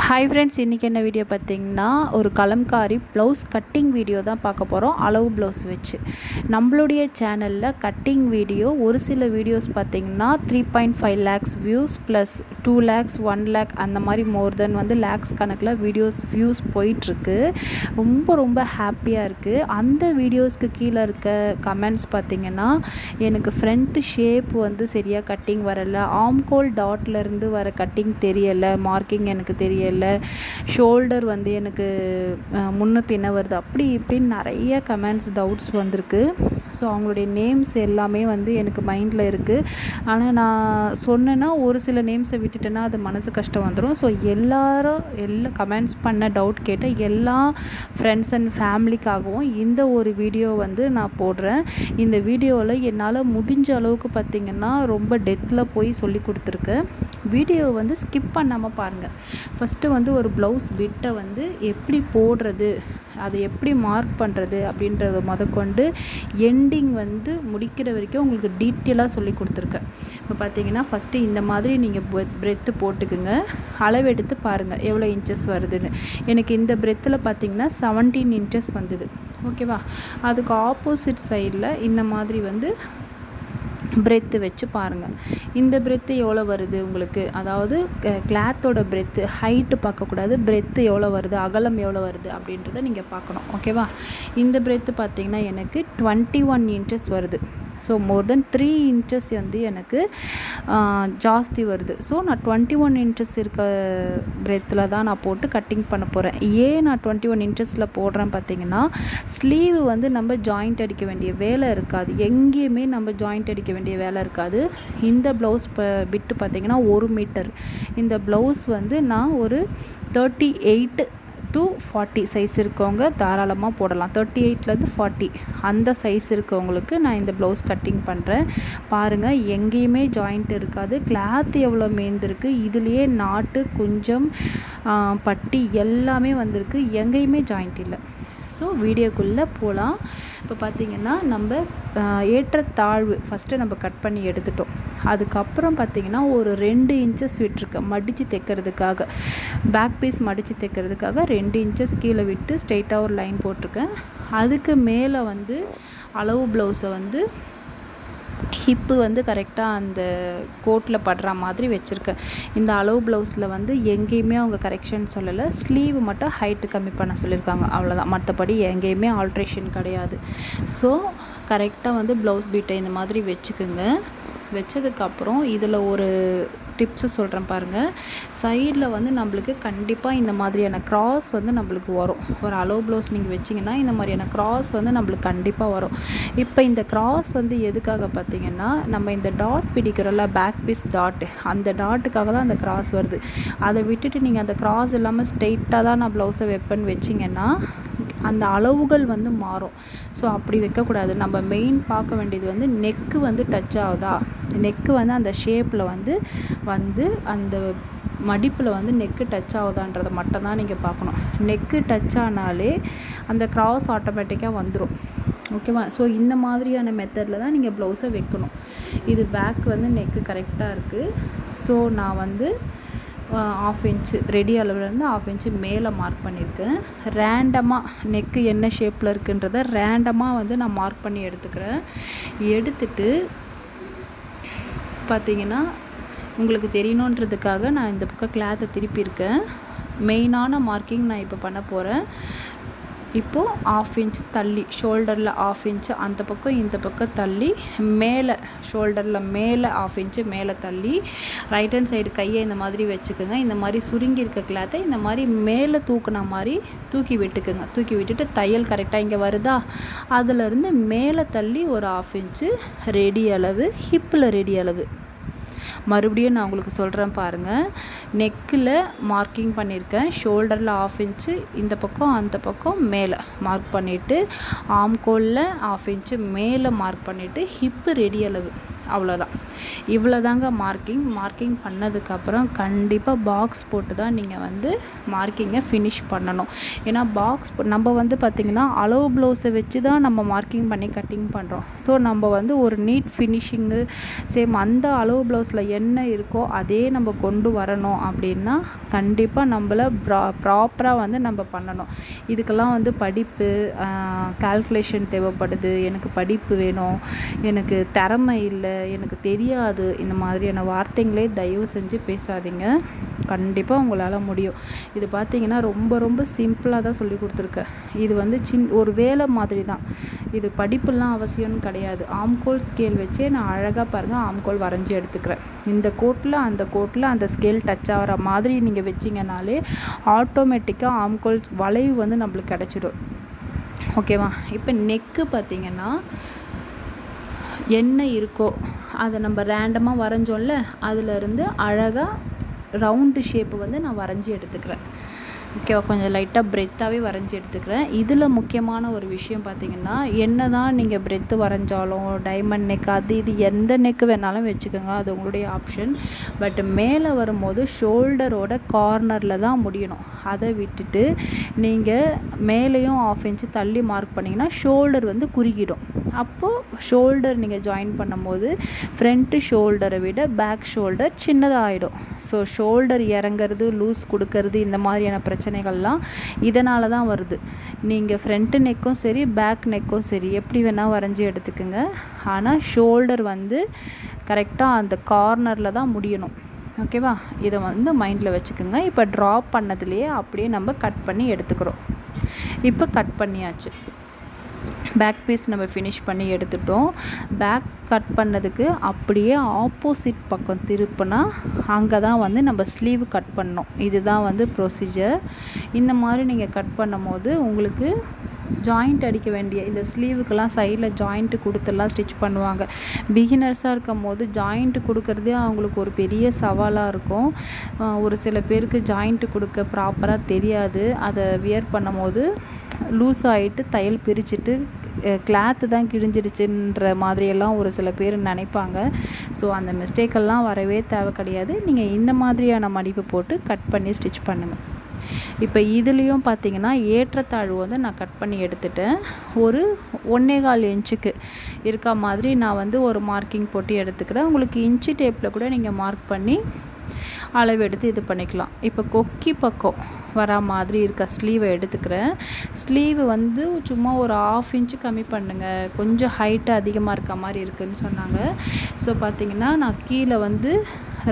Hi friends, இன்றைக்கி என்ன video பார்த்திங்கன்னா ஒரு கலம்காரி ப்ளவுஸ் கட்டிங் வீடியோ தான் பார்க்க போகிறோம். அளவு ப்ளவுஸ் வச்சு நம்மளுடைய சேனலில் கட்டிங் வீடியோ ஒரு சில வீடியோஸ் பார்த்திங்கன்னா 3.5 லேக்ஸ் வியூஸ் ப்ளஸ் 2 லேக்ஸ் 1 லேக் அந்த மாதிரி மோர் தென் லேக்ஸ் கணக்கில் வியூஸ் போயிட்டுருக்கு. ரொம்ப ஹாப்பியாக இருக்குது. அந்த வீடியோஸ்க்கு கீழே இருக்க கமெண்ட்ஸ் பார்த்திங்கன்னா, எனக்கு ஃப்ரண்ட் ஷேப் சரியாக கட்டிங் வரலை, ஆம்கோல் டாட்லேருந்து வர கட்டிங் தெரியலை, மார்க்கிங் எனக்கு தெரியலை, ஷோல்டர் எனக்கு முன்ன பின்ன வருது, அப்படி இப்படின்னு நிறைய கமெண்ட்ஸ் டவுட்ஸ் வந்திருக்கு. ஸோ அவங்களுடைய நேம்ஸ் எல்லாமே எனக்கு மைண்டில் இருக்குது. ஆனால் நான் சொன்னேன்னா ஒரு சில நேம்ஸை விட்டுட்டேன்னா அது மனசு கஷ்டம் வந்துடும். ஸோ எல்லா கமெண்ட்ஸ் பண்ண டவுட் கேட்ட எல்லா ஃப்ரெண்ட்ஸ் அண்ட் ஃபேமிலிக்காகவும் இந்த ஒரு வீடியோ நான் போடுறேன். இந்த வீடியோவில் என்னால் முடிஞ்ச அளவுக்கு பார்த்திங்கன்னா ரொம்ப டெத்தில் போய் சொல்லி கொடுத்துருக்கேன். வீடியோ ஸ்கிப் பண்ணாமல் பாருங்கள். ஃபஸ்ட்டு ஒரு ப்ளவுஸ் பிட்டை எப்படி போடுறது, அதை எப்படி மார்க் பண்ணுறது அப்படின்றத முதற்கொண்டு எண்டிங் முடிக்கிற வரைக்கும் உங்களுக்கு டீட்டெயிலாக சொல்லி கொடுத்துருக்கேன். இப்போ பார்த்தீங்கன்னா ஃபஸ்ட்டு இந்த மாதிரி நீங்கள் பிரெத்து போட்டுக்குங்க. அளவெடுத்து பாருங்கள் எவ்வளோ இன்ச்சஸ் வருதுன்னு. எனக்கு இந்த பிரெத்தில் பார்த்தீங்கன்னா 17 இன்ச்சஸ் வந்தது. ஓகேவா? அதுக்கு ஆப்போசிட் சைடில் இந்த மாதிரி பிரெத்து வச்சு பாருங்கள். இந்த பிரெத்து எவ்வளோ வருது உங்களுக்கு, அதாவது கிளாத்தோட பிரெத்து ஹைட்டு பார்க்கக்கூடாது, பிரெத்து எவ்வளோ வருது, அகலம் எவ்வளோ வருது அப்படின்றத நீங்கள் பார்க்கணும். ஓகேவா? இந்த பிரெத்து பார்த்திங்கன்னா எனக்கு 21 இன்ச்சஸ் வருது. ஸோ மோர் தென் 3 இன்ச்சஸ் எனக்கு ஜாஸ்தி வருது. ஸோ நான் 21 இன்ச்சஸ் இருக்க பிரெத்தில் தான் நான் போட்டு கட்டிங் பண்ண போகிறேன். ஏன் நான் 21 இன்ச்சஸில் போடுறேன் பார்த்திங்கன்னா, ஸ்லீவ் நம்ம ஜாயிண்ட் அடிக்க வேண்டிய வேலை இருக்காது, எங்கேயுமே நம்ம ஜாயிண்ட் அடிக்க வேண்டிய வேலை இருக்காது. இந்த ப்ளவுஸ் பிட்டு பார்த்திங்கன்னா 1 மீட்டர். இந்த ப்ளவுஸ் நான் ஒரு 38 to 40 சைஸ் இருக்கவங்க தாராளமாக போடலாம். 38லேருந்து 40 அந்த சைஸ் இருக்கவங்களுக்கு நான் இந்த ப்ளவுஸ் கட்டிங் பண்ணுறேன். பாருங்கள், எங்கேயுமே ஜாயிண்ட் இருக்காது. கிளாத் எவ்வளோ மேய்ந்திருக்கு, இதுலேயே நாட்டு குஞ்சம் பட்டி எல்லாமே வந்திருக்கு, எங்கேயுமே ஜாயிண்ட் இல்லை. ஸோ வீடியோக்குள்ளே போகலாம். இப்போ பார்த்திங்கன்னா நம்ம ஏற்றத்தாழ்வு ஃபஸ்ட்டு நம்ம கட் பண்ணி எடுத்துட்டோம். அதுக்கப்புறம் பார்த்திங்கன்னா ஒரு 2 இன்ச்சஸ் விட்டுருக்கேன் மடித்து தைக்கிறதுக்காக, பேக் பீஸ் மடித்து தைக்கிறதுக்காக 2 இன்ச்சஸ் கீழே விட்டு ஸ்ட்ரெயிட்டாக ஒரு லைன் போட்டிருக்கேன். அதுக்கு மேலே அளவு ப்ளவுஸை ஹிப்பு கரெக்டாக அந்த கோட்டில் படுற மாதிரி வச்சுருக்கேன். இந்த அளவு ப்ளவுஸில் எங்கேயுமே அவங்க கரெக்ஷன் சொல்லலை, ஸ்லீவ் மட்டும் ஹைட்டு கம்மி பண்ண சொல்லியிருக்காங்க, அவ்வளோதான். மற்றபடி எங்கேயுமே ஆல்ட்ரேஷன் கிடையாது. ஸோ கரெக்டாக ப்ளவுஸ் பீட்டை இந்த மாதிரி வச்சுக்குங்க. வச்சதுக்கப்புறம் இதில் ஒரு டிப்ஸு சொல்கிறேன் பாருங்கள். சைடில் நம்மளுக்கு கண்டிப்பாக இந்த மாதிரியான க்ராஸ் நம்மளுக்கு வரும். ஒரு அளவு ப்ளவுஸ் நீங்கள் வச்சிங்கன்னா இந்த மாதிரியான க்ராஸ் நம்மளுக்கு கண்டிப்பாக வரும். இப்போ இந்த க்ராஸ் எதுக்காக பார்த்திங்கன்னா, நம்ம இந்த டாட் பிடிக்கிறோம்ல, பேக் பீஸ் டாட்டு, அந்த டாட்டுக்காக தான் அந்த க்ராஸ் வருது. அதை விட்டுட்டு நீங்கள் அந்த க்ராஸ் இல்லாமல் ஸ்ட்ரெயிட்டாக தான் நான் ப்ளவுஸை வைப்பேன்னு வச்சிங்கன்னா அந்த அளவுகள் மாறும். ஸோ அப்படி வைக்கக்கூடாது. நம்ம மெயின் பார்க்க வேண்டியது நெக்கு டச் ஆகுதா, நெக்கு அந்த ஷேப்பில் அந்த மடிப்பில் நெக்கு டச் ஆகுதான்றதை மட்டும்தான் நீங்கள் பார்க்கணும். நெக்கு டச் ஆனாலே அந்த க்ராஸ் ஆட்டோமேட்டிக்காக வந்துடும். ஓகேவா? ஸோ இந்த மாதிரியான மெத்தடில் தான் நீங்கள் ப்ளவுஸை வைக்கணும். இது பேக் நெக்கு கரெக்டாக இருக்குது. ஸோ நான் 1/2 இன்ச்சு ரெடி அளவுலேருந்து 1/2 இன்ச்சு மேலே மார்க் பண்ணியிருக்கேன். ரேண்டமாக நெக்கு என்ன ஷேப்பில் இருக்குன்றதை ரேண்டமாக நான் மார்க் பண்ணி எடுத்துக்கிறேன். எடுத்துட்டு பார்த்திங்கன்னா உங்களுக்கு தெரியணுன்றதுக்காக நான் இந்த பக்கம் கிளாத்தை திருப்பியிருக்கேன். மெயினான மார்க்கிங் நான் இப்போ பண்ண போகிறேன். இப்போது 1/2 இன்ச்சு தள்ளி, ஷோல்டரில் 1/2 இன்ச்சு அந்த பக்கம் இந்த பக்கம் தள்ளி, மேலே ஷோல்டரில் மேலே 1/2 இன்ச்சு மேலே தள்ளி, ரைட் ஹேண்ட் சைடு கையை இந்த மாதிரி வச்சுக்கோங்க. இந்த மாதிரி சுருங்கி இருக்க கிளாத்தை இந்த மாதிரி மேலே தூக்குன மாதிரி தூக்கி விட்டுக்குங்க. தூக்கி விட்டுட்டு தையல் கரெக்டாக இங்கே வருதா, அதிலேருந்து மேலே தள்ளி ஒரு 1/2 இன்ச்சு ரெடி அளவு, ஹிப்பில் ரெடி அளவு. மறுபடியும் நான் உங்களுக்கு சொல்கிறேன் பாருங்கள். நெக்கில் மார்க்கிங் பண்ணியிருக்கேன், ஷோல்டரில் 1/2 இன்ச்சு இந்த பக்கம் அந்த பக்கம் மேலே மார்க் பண்ணிவிட்டு, ஆம்கோலில் 1/2 இன்ச்சு மேலே மார்க் பண்ணிவிட்டு, ஹிப்பு ரெடி அளவு அவ்வளோதான். இவ்வளோ தாங்க மார்க்கிங் பண்ணதுக்கப்புறம் கண்டிப்பாக பாக்ஸ் போட்டு தான் நீங்கள் வந்து மார்க்கிங்கை ஃபினிஷ் பண்ணணும். ஏன்னா நம்ம வந்து பார்த்திங்கன்னா அளவு ப்ளவுஸை வச்சு தான் நம்ம மார்க்கிங் பண்ணி கட்டிங் பண்ணுறோம். ஸோ நம்ம வந்து ஒரு நீட் ஃபினிஷிங்கு சேம் அந்த அளவு ப்ளவுஸில் என்ன இருக்கோ அதே நம்ம கொண்டு வரணும் அப்படின்னா கண்டிப்பாக நம்மளை ப்ராப்பராக வந்து நம்ம பண்ணணும். இதுக்கெல்லாம் வந்து படிப்பு கால்குலேஷன் தேவைப்படுது, எனக்கு படிப்பு வேணும், எனக்கு திறமை இல்லை, எனக்கு தெரியாது, இந்த மாதிரியான வார்த்தைங்களே தயவு செஞ்சு பேசாதீங்க. கண்டிப்பாக உங்களால் முடியும். இது பார்த்திங்கன்னா ரொம்ப ரொம்ப சிம்பிளாக தான் சொல்லி கொடுத்துருக்கேன். இது வந்து ஒரு வேலை மாதிரி தான். இது படிப்புலாம் அவசியம்னு கிடையாது. ஆம்கோல் ஸ்கேல் வச்சே நான் அழகாக பாருங்கள் ஆம்கோல் வரைஞ்சி எடுத்துக்கிறேன். இந்த கோட்டில் அந்த ஸ்கேல் டச் ஆகிற மாதிரி நீங்கள் வச்சிங்கனாலே ஆட்டோமேட்டிக்காக ஆம்கோல் வளைவு வந்து நம்மளுக்கு கிடச்சிடும். ஓகேவா? இப்போ நெக்கு பார்த்திங்கன்னா என்ன இருக்கோ அதை நம்ம ரேண்டமாக வரைஞ்சோம்ல, அதிலருந்து அழகாக ரவுண்டு ஷேப்பு வந்து நான் வரைஞ்சி எடுத்துக்கிறேன். ஓகேவா? கொஞ்சம் லைட்டாக பிரெத்தாகவே வரைஞ்சி எடுத்துக்கிறேன். இதில் முக்கியமான ஒரு விஷயம் பார்த்திங்கன்னா, என்ன தான் நீங்கள் பிரெத்து வரைஞ்சாலும் டைமண்ட் நெக் அது இது எந்த நெக்கு வேணாலும் வச்சுக்கோங்க, அது உங்களுடைய ஆப்ஷன். பட் மேலே வரும்போது ஷோல்டரோட கார்னரில் தான் முடியணும். அதை விட்டுட்டு நீங்கள் மேலேயும் 1/2 இன்ச்சு தள்ளி மார்க் பண்ணிங்கன்னா ஷோல்டர் வந்து குறுகிடும். அப்போது ஷோல்டர் நீங்கள் ஜாயின் பண்ணும்போது ஃப்ரண்ட்டு ஷோல்டரை விட பேக் ஷோல்டர் சின்னதாகிடும். ஸோ ஷோல்டர் இறங்கிறது, லூஸ் கொடுக்கறது, இந்த மாதிரியான பிரச்சனைகள்லாம் இதனால தான் வருது. நீங்கள் ஃப்ரண்ட்டு நெக்கும் சரி பேக் நெக்கும் சரி எப்படி வேணால் வரைஞ்சி எடுத்துக்கோங்க. ஆனால் ஷோல்டர் வந்து கரெக்டாக அந்த கார்னரில் தான் முடியணும். ஓகேவா? இதை வந்து மைண்டில் வச்சுக்கோங்க. இப்போ ட்ராப் பண்ணதுலேயே அப்படியே நம்ம கட் பண்ணி எடுத்துக்கிறோம். இப்போ கட் பண்ணியாச்சு. பேக் பீஸ் நம்ம ஃபினிஷ் பண்ணி எடுத்துட்டோம். பேக் கட் பண்ணதுக்கு அப்படியே ஆப்போசிட் பக்கம் திருப்பினா அங்கே தான் வந்து நம்ம ஸ்லீவ் கட் பண்ணோம். இதுதான் வந்து ப்ரொசீஜர். இந்த மாதிரி நீங்கள் கட் பண்ணும் போது உங்களுக்கு ஜாயிண்ட் அடிக்க வேண்டிய இந்த ஸ்லீவுக்கெல்லாம் சைடில் ஜாயிண்ட்டு கொடுத்துலாம் ஸ்டிச் பண்ணுவாங்க. பிகினர்ஸாக இருக்கும் போது ஜாயிண்ட்டு கொடுக்குறதே அவங்களுக்கு ஒரு பெரிய சவாலாக இருக்கும். ஒரு சில பேருக்கு ஜாயிண்ட்டு கொடுக்க ப்ராப்பராக தெரியாது. அதை வியர் பண்ணும் போது லூஸ் ஆகிட்டு தையல் பிரிச்சுட்டு கிளாத்து தான் கிழிஞ்சிடுச்சுன்ற மாதிரியெல்லாம் ஒரு சில பேர் நினைப்பாங்க. ஸோ அந்த மிஸ்டேக்கெல்லாம் வரவே தேவை கிடையாது. நீங்கள் இந்த மாதிரியான மடிப்பு போட்டு கட் பண்ணி ஸ்டிச் பண்ணுங்கள். இப்போ இதுலேயும் பார்த்தீங்கன்னா ஏற்றத்தாழ்வு வந்து நான் கட் பண்ணி எடுத்துட்டேன். ஒரு 1.25 இன்ச்சுக்கு இருக்க மாதிரி நான் வந்து ஒரு மார்க்கிங் போட்டு எடுத்துக்கிறேன். உங்களுக்கு இன்ச்சு டேப்பில் கூட நீங்கள் மார்க் பண்ணி அளவு எடுத்து இது பண்ணிக்கலாம். இப்போ கொக்கி பக்கம் வரா மாதிரி இருக்க ஸ்லீவை எடுத்துக்கிறேன். ஸ்லீவு வந்து சும்மா ஒரு 1/2 இன்ச்சு கம்மி பண்ணுங்கள், கொஞ்சம் ஹைட்டு அதிகமாக இருக்க மாதிரி இருக்குதுன்னு சொன்னாங்க. ஸோ பார்த்திங்கன்னா நான் கீழே வந்து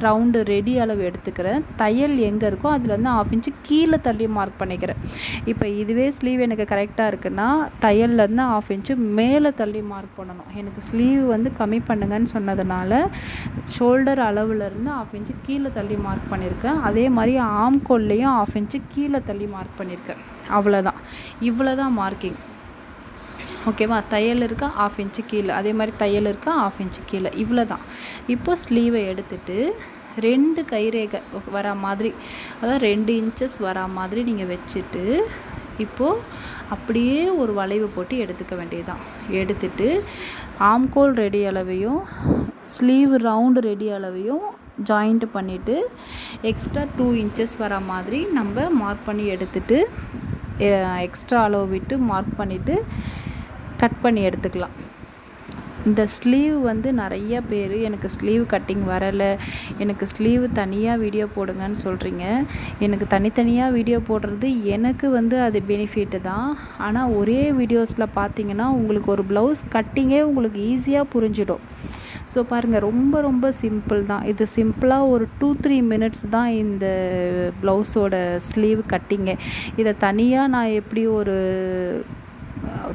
ரவுண்டு ரெடி அளவு எடுத்துக்கிறேன். தையல் எங்கே இருக்கோ அதில் வந்து 1/2 இன்ச்சு கீழே தள்ளி மார்க் பண்ணிக்கிறேன். இப்போ இதுவே ஸ்லீவ் எனக்கு கரெக்டாக இருக்குன்னா தையல்லேருந்து 1/2 இன்ச்சு மேலே தள்ளி மார்க் பண்ணணும். எனக்கு ஸ்லீவ் வந்து கம்மி பண்ணுங்கன்னு சொன்னதுனால ஷோல்டர் அளவுலேருந்து 1/2 இன்ச்சு கீழே தள்ளி மார்க் பண்ணியிருக்கேன். அதே மாதிரி ஆம்கோல்லையும் 1/2 இன்ச்சு கீழே தள்ளி மார்க் பண்ணியிருக்கேன். அவ்வளோதான். இவ்வளோ தான் மார்க்கிங். ஓகேவா? தையல் இருக்கா 1/2 இன்ச்சு கீழே, அதே மாதிரி தையல் இருக்கா 1/2 இன்ச்சு கீழே, இவ்வளோ தான். இப்போ ஸ்லீவை எடுத்துட்டு 2 கைரேகை வரா மாதிரி, அதாவது 2 இன்ச்சஸ் வரா மாதிரி நீங்கள் வச்சுட்டு இப்போது அப்படியே ஒரு வளைவு போட்டு எடுத்துக்க வேண்டியதுதான். எடுத்துட்டு ஆம்கோல் ரெடி அளவையும் ஸ்லீவ் ரவுண்டு ரெடி அளவையும் ஜாயிண்ட் பண்ணிவிட்டு எக்ஸ்ட்ரா 2 இன்ச்சஸ் வரா மாதிரி நம்ம மார்க் பண்ணி எடுத்துட்டு எக்ஸ்ட்ரா அளவு விட்டு மார்க் பண்ணிவிட்டு கட் பண்ணி எடுத்துக்கலாம். இந்த ஸ்லீவ் வந்து நிறைய பேர் எனக்கு ஸ்லீவ் கட்டிங் வரலை, எனக்கு ஸ்லீவ் தனியாக வீடியோ போடுங்கன்னு சொல்கிறீங்க. எனக்கு தனித்தனியாக வீடியோ போடுறது எனக்கு வந்து அது பெனிஃபிட்டு தான். ஆனால் ஒரே வீடியோஸில் பார்த்தீங்கன்னா உங்களுக்கு ஒரு ப்ளவுஸ் கட்டிங்கே உங்களுக்கு ஈஸியாக புரிஞ்சிடும். ஸோ பாருங்கள், ரொம்ப ரொம்ப சிம்பிள் தான் இது. சிம்பிளாக ஒரு 2-3 மினிட்ஸ் தான் இந்த ப்ளவுஸோட ஸ்லீவ் கட்டிங்கே. இதை தனியாக நான் எப்படி ஒரு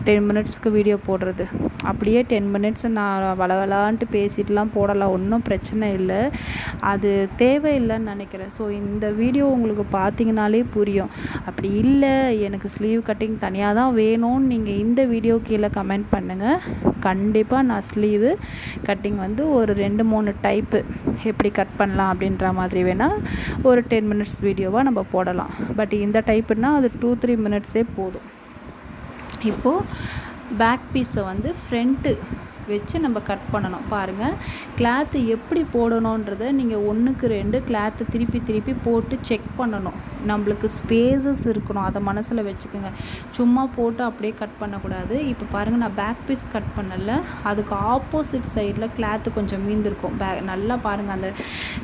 10 மினிட்ஸ்க்கு வீடியோ போடுறது? அப்படியே 10 மினிட்ஸ் நான் வளவலான்ட்டு பேசிட்டுலாம் போடலாம், ஒன்றும் பிரச்சனை இல்லை. அது தேவையில்லைன்னு நினைக்கிறேன். ஸோ இந்த வீடியோ உங்களுக்கு பார்த்தீங்கனாலே புரியும். அப்படி இல்லை எனக்கு ஸ்லீவ் கட்டிங் தனியாக தான் வேணும்னு நீங்கள் இந்த வீடியோ கீழே கமெண்ட் பண்ணுங்கள். கண்டிப்பாக நான் ஸ்லீவு கட்டிங் வந்து ஒரு 2-3 டைப்பு எப்படி கட் பண்ணலாம் அப்படின்ற மாதிரி வேணால் ஒரு 10 மினிட்ஸ் வீடியோவாக நம்ம போடலாம். பட் இந்த டைப்புனால் அது 2-3 மினிட்ஸே போதும். இப்போது பேக் பீஸை வந்து ஃப்ரண்ட்டு வச்சு நம்ம கட் பண்ணணும். பாருங்கள், கிளாத்து எப்படி போடணுன்றதை நீங்கள் 1க்கு 2 கிளாத்து திருப்பி போட்டு செக் பண்ணணும். நம்மளுக்கு ஸ்பேசஸ் இருக்கணும், அதை மனசில் வச்சுக்கோங்க. சும்மா போட்டு அப்படியே கட் பண்ணக்கூடாது. இப்போ பாருங்கள், நான் பேக் பீஸ் கட் பண்ணல, அதுக்கு ஆப்போசிட் சைடில் கிளாத்து கொஞ்சம் மீந்திருக்கும். நல்லா பாருங்கள், அந்த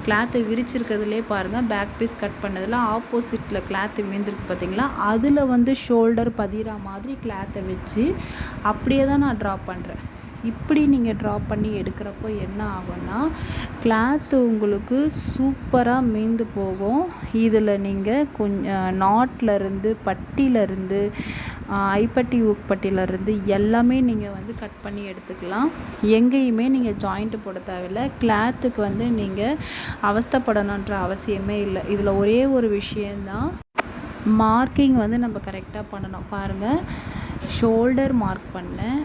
கிளாத்தை விரிச்சிருக்கிறதுலே பாருங்கள், பேக் பீஸ் கட் பண்ணதில் ஆப்போசிட்டில் கிளாத்து மீந்திருக்கு பார்த்தீங்களா, அதில் வந்து ஷோல்டர் பதிகிற மாதிரி கிளாத்தை வச்சு அப்படியே தான் நான் ட்ரா பண்ணுறேன். இப்படி நீங்கள் ட்ரா பண்ணி எடுக்கிறப்போ என்ன ஆகும்னா, கிளாத்து உங்களுக்கு சூப்பராக மீந்து போகும். இதில் நீங்கள் கொஞ்சம் நாட்லேருந்து பட்டியிலேருந்து ஐப்பட்டி ஊக்பட்டியிலேருந்து எல்லாமே நீங்கள் வந்து கட் பண்ணி எடுத்துக்கலாம். எங்கேயுமே நீங்கள் ஜாயிண்ட்டு போட தேவையில்லை. கிளாத்துக்கு வந்து நீங்கள் அவஸ்தைப்படணுன்ற அவசியமே இல்லை. இதில் ஒரே ஒரு விஷயந்தான், மார்க்கிங் வந்து நம்ம கரெக்டாக பண்ணணும். பாருங்கள், ஷோல்டர் மார்க் பண்ணேன்,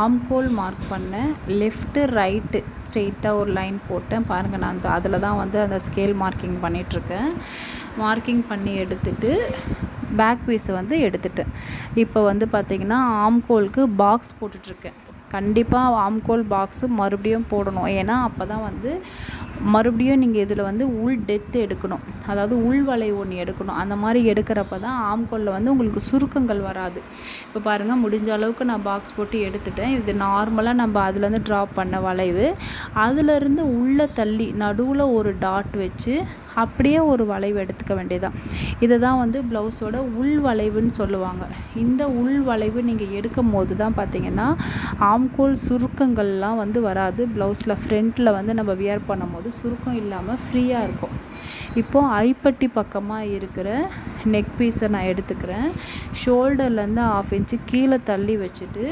ஆம்கோல் மார்க் பண்ணேன், லெஃப்ட்டு ரைட்டு ஸ்ட்ரெயிட்டாக ஒரு லைன் போட்டேன். பாருங்கள், நான் அதில் தான் வந்து அந்த ஸ்கேல் மார்க்கிங் பண்ணிகிட்ருக்கேன். மார்க்கிங் பண்ணி எடுத்துகிட்டு பேக் பீஸை வந்து எடுத்துட்டேன். இப்போ வந்து பார்த்திங்கன்னா ஆம்கோலுக்கு பாக்ஸ் போட்டுட்ருக்கேன். கண்டிப்பாக ஆம்கோல் பாக்ஸு மறுபடியும் போடணும். ஏன்னா அப்போ தான் வந்து மறுபடியும் நீங்கள் இதில் வந்து உள் டெப்த் எடுக்கணும், அதாவது உள் வளைவு ஒன்று எடுக்கணும். அந்த மாதிரி எடுக்கிறப்ப தான் ஆம்கோலில் வந்து உங்களுக்கு சுருக்கங்கள் வராது. இப்போ பாருங்கள், முடிஞ்ச அளவுக்கு நான் பாக்ஸ் போட்டு எடுத்துட்டேன். இது நார்மலாக நம்ம அதுலேருந்து ட்ரா பண்ண வளைவு, அதிலேருந்து உள்ளே தள்ளி நடுவில் ஒரு டாட் வச்சு அப்படியே ஒரு வளைவு எடுத்துக்க வேண்டியதான். இதை தான் வந்து ப்ளவுஸோட உள் வளைவுன்னு சொல்லுவாங்க. இந்த உள் வளைவு நீங்கள் எடுக்கும் போது தான் பார்த்திங்கன்னா ஆம்கோல் சுருக்கங்கள்லாம் வந்து வராது. ப்ளவுஸில் ஃப்ரண்ட்டில் வந்து நம்ம வியர் பண்ணும்போது சுருக்கம் இல்லாமல் ஃப்ரீயாக இருக்கும். இப்போது ஐப்பட்டி பக்கமாக இருக்கிற நெக் பீஸை நான் எடுத்துக்கிறேன். ஷோல்டர்லேருந்து 1/2 இன்ச்சு கீழே தள்ளி வச்சுட்டு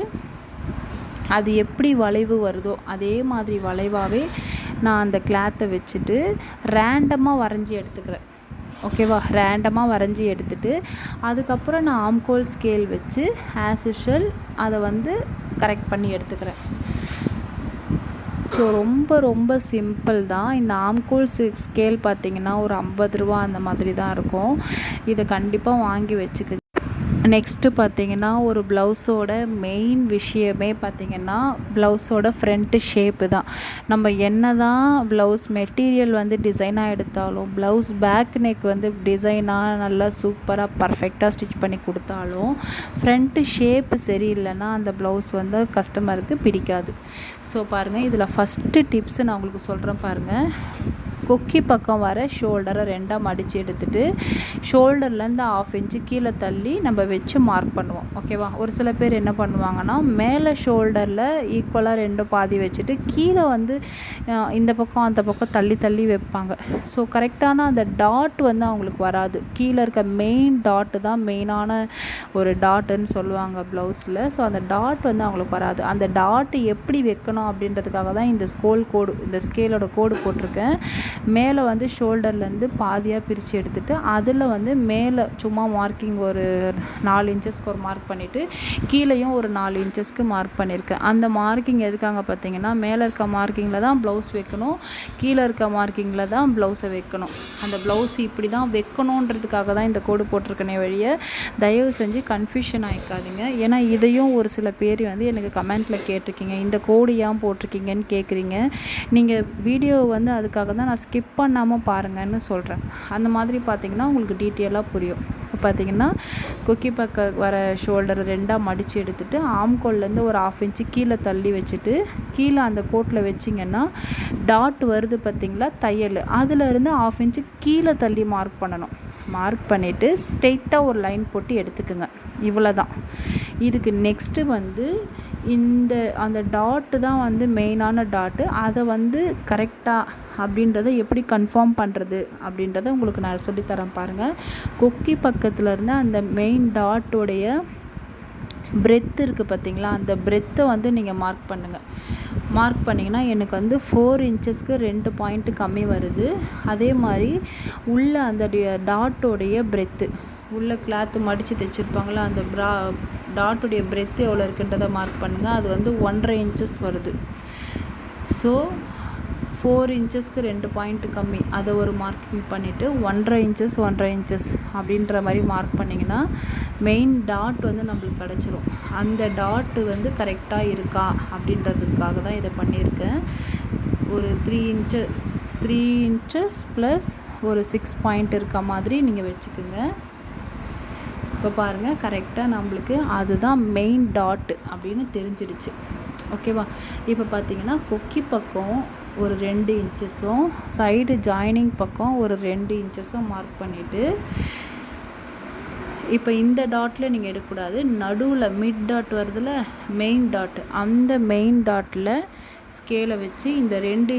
அது எப்படி வளைவு வருதோ அதே மாதிரி வளைவாகவே நான் அந்த கிளாத்தை வச்சுட்டு ரேண்டமாக வரைஞ்சி எடுத்துக்கிறேன். ஓகேவா, ரேண்டமாக வரைஞ்சி எடுத்துகிட்டு அதுக்கப்புறம் நான் ஆம்கோல் ஸ்கேல் வச்சு ஆஸ் யூஷுவல் அதை வந்து கரெக்ட் பண்ணி எடுத்துக்கிறேன். ஸோ ரொம்ப சிம்பிள் தான். இந்த ஆம்கோல் ஸ்கேல் பார்த்திங்கன்னா ஒரு 50 ரூபா அந்த மாதிரி தான் இருக்கும். இதை கண்டிப்பாக வாங்கி வச்சுக்க. நெக்ஸ்ட்டு பார்த்திங்கன்னா ஒரு ப்ளவுஸோட மெயின் விஷயமே பார்த்திங்கன்னா ப்ளவுஸோட ஃப்ரண்ட்டு ஷேப்பு தான். நம்ம என்ன தான் ப்ளவுஸ் மெட்டீரியல் வந்து டிசைனாக எடுத்தாலும், ப்ளவுஸ் பேக் நெக் வந்து டிசைனாக நல்லா சூப்பராக பர்ஃபெக்டாக ஸ்டிச் பண்ணி கொடுத்தாலும் ஃப்ரண்ட்டு ஷேப்பு சரியில்லைன்னா அந்த ப்ளவுஸ் வந்து கஸ்டமருக்கு பிடிக்காது. ஸோ பாருங்கள், இதில் ஃபஸ்ட்டு டிப்ஸு நான் உங்களுக்கு சொல்கிறேன் பாருங்கள். கொக்கி பக்கம் வர ஷோல்டரை 2ஆக மடித்து எடுத்துகிட்டு ஷோல்டர்லேருந்து 1/2 இன்ச்சு கீழே தள்ளி நம்ம வச்சு மார்க் பண்ணுவோம். ஓகேவா, ஒரு சில பேர் என்ன பண்ணுவாங்கன்னா மேலே ஷோல்டரில் ஈக்குவலாக 2 பாதி வச்சுட்டு கீழே வந்து இந்த பக்கம் அந்த பக்கம் தள்ளி வைப்பாங்க. ஸோ கரெக்டான அந்த டாட் வந்து அவங்களுக்கு வராது. கீழே இருக்க மெயின் டாட்டு தான் மெயினான ஒரு டாட்டுன்னு சொல்லுவாங்க ப்ளவுஸில். ஸோ அந்த டாட் வந்து அவங்களுக்கு வராது. அந்த டாட்டு எப்படி வைக்கணும் அப்படின்றதுக்காக தான் இந்த ஸ்கேலோட கோடு போட்டிருக்கேன். மேலே வந்து ஷோல்டர்லேருந்து பாதியாக பிரித்து எடுத்துகிட்டு அதில் வந்து மேலே சும்மா மார்க்கிங் ஒரு 4 இன்ச்சஸ்க்கு ஒரு மார்க் பண்ணிவிட்டு கீழேயும் ஒரு 4 இன்ச்சஸ்க்கு மார்க் பண்ணியிருக்கேன். அந்த மார்க்கிங் எதுக்காக பார்த்தீங்கன்னா மேலே இருக்க மார்க்கிங்கில் தான் ப்ளவுஸ் வைக்கணும், கீழே இருக்க மார்க்கிங்கில் தான் ப்ளவுஸை வைக்கணும். அந்த ப்ளவுஸ் இப்படி தான் வைக்கணுன்றதுக்காக தான் இந்த கோடு போட்டிருக்கனே வழிய தயவு செஞ்சு கன்ஃபியூஷன் ஆகிக்காதீங்க. ஏன்னா இதையும் ஒரு சில பேர் வந்து எனக்கு கமெண்ட்டில் கேட்டிருக்கீங்க, இந்த கோடு ஏன் போட்டிருக்கீங்கன்னு கேட்குறீங்க. நீங்கள் வீடியோ வந்து அதுக்காக தான் நான் ஸ்கிப் பண்ணாமல் பாருங்கன்னு சொல்கிறேன். அந்த மாதிரி பார்த்திங்கன்னா உங்களுக்கு டீட்டெயிலாக புரியும். இப்போ பார்த்திங்கன்னா கொக்கி பக்கம் வர ஷோல்டர் 2ஆக மடித்து எடுத்துகிட்டு ஆம்கோல்லேருந்து ஒரு 1/2 இன்ச்சு கீழே தள்ளி வச்சுட்டு கீழே அந்த கோட்டில் வச்சிங்கன்னா டாட் வருது பார்த்திங்களா தையல், அதிலேருந்து 1/2 இன்ச்சு கீழே தள்ளி மார்க் பண்ணணும். மார்க் பண்ணிவிட்டு ஸ்ட்ரெயிட்டாக ஒரு லைன் போட்டு எடுத்துக்குங்க. இவ்வளோ தான். இதுக்கு நெக்ஸ்ட்டு வந்து அந்த டாட்டு தான் வந்து மெயினான டாட்டு. அதை வந்து கரெக்டாக அப்படின்றத எப்படி கன்ஃபார்ம் பண்ணுறது அப்படின்றத உங்களுக்கு நான் சொல்லித்தரேன் பாருங்கள். கொக்கி பக்கத்தில் இருந்து அந்த மெயின் டாட்டோடைய பிரெத் இருக்குது பார்த்திங்களா, அந்த பிரெத்தை வந்து நீங்கள் மார்க் பண்ணுங்கள். மார்க் பண்ணிங்கன்னா எனக்கு வந்து 4 இன்ச்சஸ்க்கு 2 பாயிண்ட்டு கம்மி வருது. அதே மாதிரி உள்ள அந்த டாட்டோடைய பிரெத்து, உள்ள கிளாத்து மடித்து தைச்சிருப்பாங்களா அந்த டாட்டுடைய பிரெத்து எவ்வளோ இருக்குன்றதை மார்க் பண்ணுங்கள். அது வந்து 1.5 இன்ச்சஸ் வருது. ஸோ 4 இன்ச்சஸ்க்கு 2 பாயிண்ட் கம்மி அதை ஒரு மார்க்கிங் பண்ணிவிட்டு 1.5 இன்ச்சஸ் 1.5 இன்ச்சஸ் அப்படின்ற மாதிரி மார்க் பண்ணிங்கன்னா மெயின் டாட் வந்து நம்மளுக்கு கிடச்சிரும். அந்த டாட்டு வந்து கரெக்டாக இருக்கா அப்படின்றதுக்காக தான் இதை பண்ணியிருக்கேன். ஒரு 3 இன்ச்சஸ் ப்ளஸ் ஒரு 6 பாயிண்ட் இருக்க மாதிரி நீங்கள் வச்சுக்கோங்க. இப்போ பாருங்கள், கரெக்டாக நம்மளுக்கு அதுதான் மெயின் டாட்டு அப்படின்னு தெரிஞ்சிடுச்சு. ஓகேவா? இப்போ பார்த்தீங்கன்னா கொக்கி பக்கம் ஒரு 2 இன்ச்சஸும் சைடு ஜாயினிங் பக்கம் ஒரு 2 இன்ச்சஸும் மார்க் பண்ணிவிட்டு, இப்போ இந்த டாட்டில் நீங்கள் எடுக்கக்கூடாது, நடுவில் மிட் டாட் வருதுல மெயின் டாட், அந்த மெயின் டாட்டில் ஸ்கேலை வச்சு இந்த 2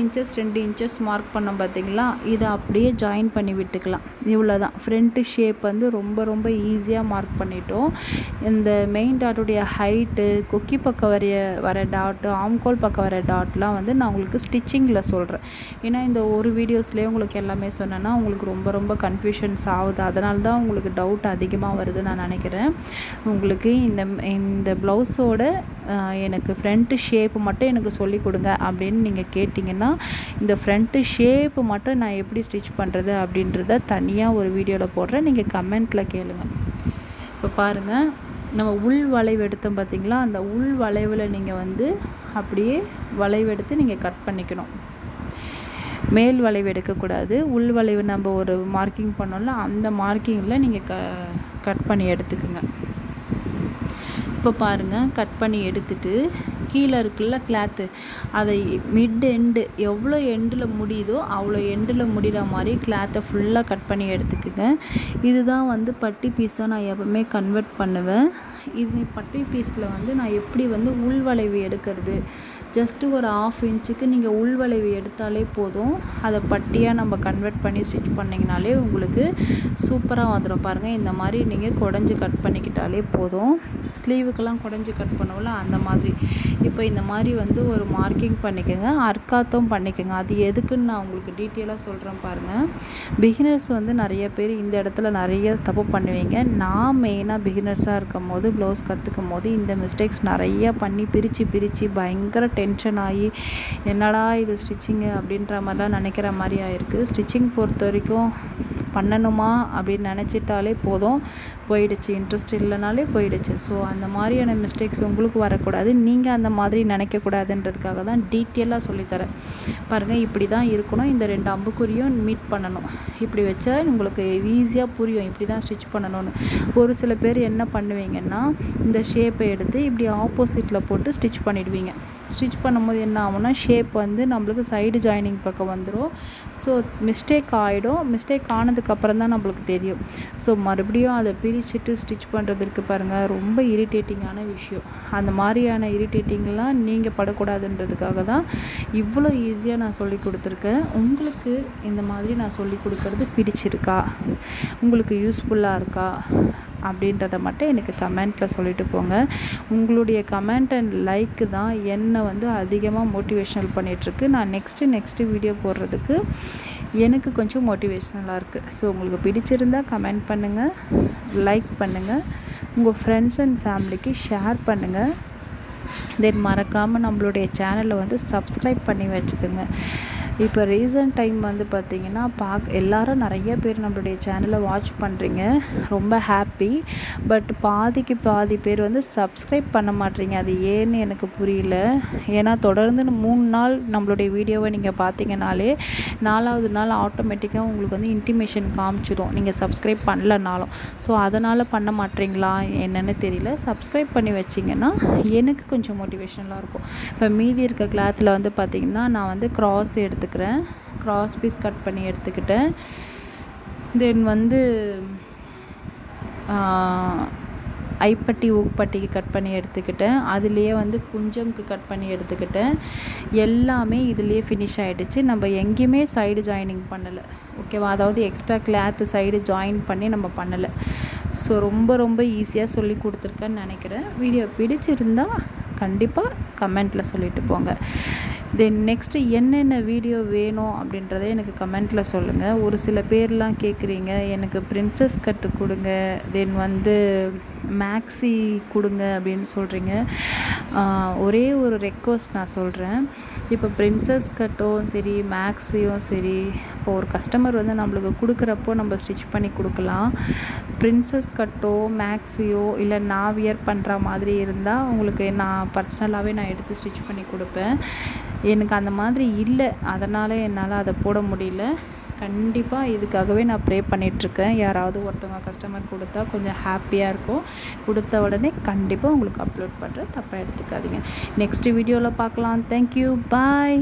இன்ச்சஸ் மார்க் பண்ணோம் பார்த்தீங்களா, இதை அப்படியே ஜாயின் பண்ணி விட்டுக்கலாம். இவ்வளோ தான். ஃப்ரண்ட்டு ஷேப் வந்து ரொம்ப ரொம்ப ஈஸியாக மார்க் பண்ணிட்டோம். இந்த மெயின் டாட்டுடைய ஹைட்டு, கொக்கி பக்கம் வர டாட்டு, ஆம்கோல் பக்கம் வர டாட்லாம் வந்து நான் உங்களுக்கு ஸ்டிச்சிங்கில் சொல்கிறேன். ஏன்னா இந்த ஒரு வீடியோஸ்லேயே உங்களுக்கு எல்லாமே சொன்னேன்னா உங்களுக்கு ரொம்ப ரொம்ப கன்ஃபியூஷன்ஸ் ஆகுது. அதனால தான் உங்களுக்கு டவுட் அதிகமாக வருதுன்னு நான் நினைக்கிறேன். உங்களுக்கு இந்த ப்ளவுஸோட எனக்கு ஃப்ரண்ட்டு ஷேப்பு மட்டும் எனக்கு சொல்லிக் கொடுங்க அப்படின்னு நீங்கள் கேட்டிங்கன்னா, இந்த ஃப்ரண்ட்டு ஷேப்பு மட்டும் நான் எப்படி ஸ்டிச் பண்ணுறது அப்படின்றத தனியாக ஒரு வீடியோவில் போடுறேன். நீங்கள் கமெண்ட்டில் கேளுங்க. இப்போ பாருங்கள், நம்ம உள் வளைவு எடுத்தோம் பார்த்திங்களா, அந்த உள் வளைவில் நீங்கள் வந்து அப்படியே வளைவு எடுத்து நீங்கள் கட் பண்ணிக்கணும். மேல் வளைவு எடுக்கக்கூடாது. உள் வளைவு நம்ம ஒரு மார்க்கிங் பண்ணோம்ல, அந்த மார்க்கிங்கில் நீங்கள் கட் பண்ணி எடுத்துக்குங்க. இப்போ பாருங்கள், கட் பண்ணி எடுத்துட்டு கீழே இருக்குல்ல கிளாத்து, அதை மிட் எண்டு எவ்வளோ எண்டில் முடியுதோ அவ்வளோ எண்டில் முடிகிற மாதிரி கிளாத்தை ஃபுல்லாக கட் பண்ணி எடுத்துக்குங்க. இதுதான் வந்து பட்டி பீஸாக நான் எப்பவுமே கன்வெர்ட் பண்ணுவேன். இது பட்டி பீஸில் வந்து நான் எப்படி வந்து உள்வளைவு எடுக்கிறது, ஜஸ்ட்டு ஒரு 1/2 இன்ச்சுக்கு நீங்கள் உள்வளைவு எடுத்தாலே போதும். அதை பட்டியாக நம்ம கன்வெர்ட் பண்ணி ஸ்டிச் பண்ணிங்கனாலே உங்களுக்கு சூப்பராக வந்துடும். பாருங்கள், இந்த மாதிரி நீங்கள் குடஞ்சி கட் பண்ணிக்கிட்டாலே போதும். ஸ்லீவுக்கெல்லாம் குடஞ்சி கட் பண்ணுவோம்ல, அந்த மாதிரி. இப்போ இந்த மாதிரி வந்து ஒரு மார்க்கிங் பண்ணிக்கோங்க, அர்க்காத்தும் பண்ணிக்கோங்க. அது எதுக்குன்னு நான் உங்களுக்கு டீட்டெயிலாக சொல்கிறேன் பாருங்கள். பிகினர்ஸ் வந்து நிறைய பேர் இந்த இடத்துல நிறைய தப்பு பண்ணுவீங்க. நான் மெயினாக பிகினர்ஸாக இருக்கும் போது ப்ளவுஸ் கற்றுக்கும் போது இந்த மிஸ்டேக்ஸ் நிறையா பண்ணி பிரித்து பயங்கர டென்ஷன் ஆகி என்னடா இது ஸ்டிச்சிங்கு அப்படின்ற மாதிரிலாம் நினைக்கிற மாதிரி ஆயிருக்கு. ஸ்டிச்சிங் பொறுத்த வரைக்கும் பண்ணணுமா அப்படின்னு நினச்சிட்டாலே போதும், போயிடுச்சு. இன்ட்ரெஸ்ட் இல்லைனாலே போயிடுச்சு. ஸோ அந்த மாதிரியான மிஸ்டேக்ஸ் உங்களுக்கு வரக்கூடாது. நீங்கள் அந்த மாதிரி நினைக்கக்கூடாதுன்றதுக்காக தான் டீட்டெயிலாக சொல்லித்தரேன். பாருங்கள், இப்படி தான் இருக்கணும். இந்த 2 அம்புக்குறியும் மீட் பண்ணணும். இப்படி வச்சா உங்களுக்கு ஈஸியாக புரியும் இப்படி தான் ஸ்டிச் பண்ணணும்னு. ஒரு சில பேர் என்ன பண்ணுவீங்கன்னா, இந்த ஷேப்பை எடுத்து இப்படி ஆப்போசிட்டில் போட்டு ஸ்டிச் பண்ணிடுவீங்க. ஸ்டிச் பண்ணும்போது என்ன ஆகும்னா, ஷேப் வந்து நம்மளுக்கு சைடு ஜாயினிங் பக்கம் வந்துடும். ஸோ மிஸ்டேக் ஆகிடும். மிஸ்டேக் ஆனதுக்கப்புறம் தான் நம்மளுக்கு தெரியும். ஸோ மறுபடியும் அதை பிரிச்சுட்டு ஸ்டிச் பண்ணுறதுக்கு பாருங்கள், ரொம்ப இரிட்டேட்டிங்கான விஷயம். அந்த மாதிரியான இரிட்டேட்டிங்லாம் நீங்கள் படக்கூடாதுன்றதுக்காக தான் இவ்வளோ ஈஸியாக நான் சொல்லி கொடுத்துருக்கேன். உங்களுக்கு இந்த மாதிரி நான் சொல்லி கொடுக்கறது பிடிச்சிருக்கா, உங்களுக்கு யூஸ்ஃபுல்லாக இருக்கா அப்படின்றத மட்டும் எனக்கு கமெண்ட்டில் சொல்லிட்டு போங்க. உங்களுடைய கமெண்ட் அண்ட் லைக்கு தான் என்னை வந்து அதிகமாக மோட்டிவேஷனல் பண்ணிகிட்ருக்கு. நான் நெக்ஸ்ட்டு வீடியோ போடுறதுக்கு எனக்கு கொஞ்சம் மோட்டிவேஷ்னலாக இருக்குது. ஸோ உங்களுக்கு பிடிச்சிருந்தால் கமெண்ட் பண்ணுங்கள், லைக் பண்ணுங்கள், உங்கள் ஃப்ரெண்ட்ஸ் அண்ட் ஃபேமிலிக்கு ஷேர் பண்ணுங்கள். தென் மறக்காமல் நம்மளுடைய சேனலை வந்து சப்ஸ்கிரைப் பண்ணி வச்சுக்கோங்க. இப்போ ரீசன்ட் டைம் வந்து பார்த்திங்கன்னா எல்லோரும் நிறைய பேர் நம்மளுடைய சேனலை வாட்ச் பண்ணுறீங்க, ரொம்ப ஹாப்பி. பட் பாதி பேர் வந்து சப்ஸ்கிரைப் பண்ண மாட்டீங்க. அது ஏன்னு எனக்கு புரியல. ஏன்னா தொடர்ந்து 3 நாள் நம்மளுடைய வீடியோவை நீங்கள் பார்த்தீங்கனாலே 4வது நாள் ஆட்டோமேட்டிக்காக உங்களுக்கு வந்து இன்டிமேஷன் காமிச்சிடும் நீங்கள் சப்ஸ்கிரைப் பண்ணலனாலும். ஸோ அதனால் பண்ண மாட்டீங்களா என்னென்னு தெரியல. சப்ஸ்கிரைப் பண்ணி வச்சிங்கன்னா எனக்கு கொஞ்சம் மோட்டிவேஷனலாக இருக்கும். இப்போ மீதி இருக்க கிளாத்தில் வந்து பார்த்திங்கன்னா நான் வந்து கிராஸ் பீஸ் கட் பண்ணி எடுத்துக்கிட்டேன். தென் வந்து ஐப்பட்டி ஊக்பட்டிக்கு கட் பண்ணி எடுத்துக்கிட்டேன். அதுலேயே வந்து குஞ்சம்க்கு கட் பண்ணி எடுத்துக்கிட்டேன். எல்லாமே இதுலேயே ஃபினிஷ் ஆகிடுச்சு. நம்ம எங்கேயுமே சைடு ஜாயினிங் பண்ணலை. ஓகேவா? அதாவது எக்ஸ்ட்ரா கிளாத்து சைடு ஜாயின் பண்ணி நம்ம பண்ணலை. ஸோ ரொம்ப ஈஸியாக சொல்லி கொடுத்துருக்கேன்னு நினைக்கிறேன். வீடியோ பிடிச்சிருந்தால் கண்டிப்பாக கமெண்ட்டில் சொல்லிட்டு போங்க. தென் நெக்ஸ்ட்டு என்னென்ன வீடியோ வேணும் அப்படின்றத எனக்கு கமெண்ட்டில் சொல்லுங்கள். ஒரு சில பேர்லாம் கேட்குறீங்க, எனக்கு பிரின்சஸ் கட்டு கொடுங்க, தென் வந்து மேக்ஸி கொடுங்க அப்படின்னு சொல்கிறீங்க. ஒரே ஒரு ரெக்வஸ்ட் நான் சொல்கிறேன். இப்போ பிரின்சஸ் கட்டும் சரி, மேக்ஸையும் சரி, இப்போ ஒரு கஸ்டமர் வந்து நம்மளுக்கு கொடுக்குறப்போ நம்ம ஸ்டிச் பண்ணி கொடுக்கலாம். பிரின்சஸ் கட்டோ மேக்ஸியோ இல்லை நான் வியர் பண்ணுற மாதிரி இருந்தால் உங்களுக்கு நான் பர்சனலாகவே நான் எடுத்து ஸ்டிச் பண்ணி கொடுப்பேன். எனக்கு அந்த மாதிரி இல்லை, அதனால் என்னால் அதை போட முடியல. கண்டிப்பாக இதுக்காகவே நான் ப்ரே பண்ணிகிட்ருக்கேன். யாராவது ஒருத்தவங்க கஸ்டமர் கொடுத்தா கொஞ்சம் ஹாப்பியாக இருக்கும். கொடுத்த உடனே கண்டிப்பாக உங்களுக்கு அப்லோட் பண்ணுறேன், தப்பாக எடுத்துக்காதீங்க. நெக்ஸ்ட் வீடியோவில் பார்க்கலாம். தேங்க்யூ, பாய்.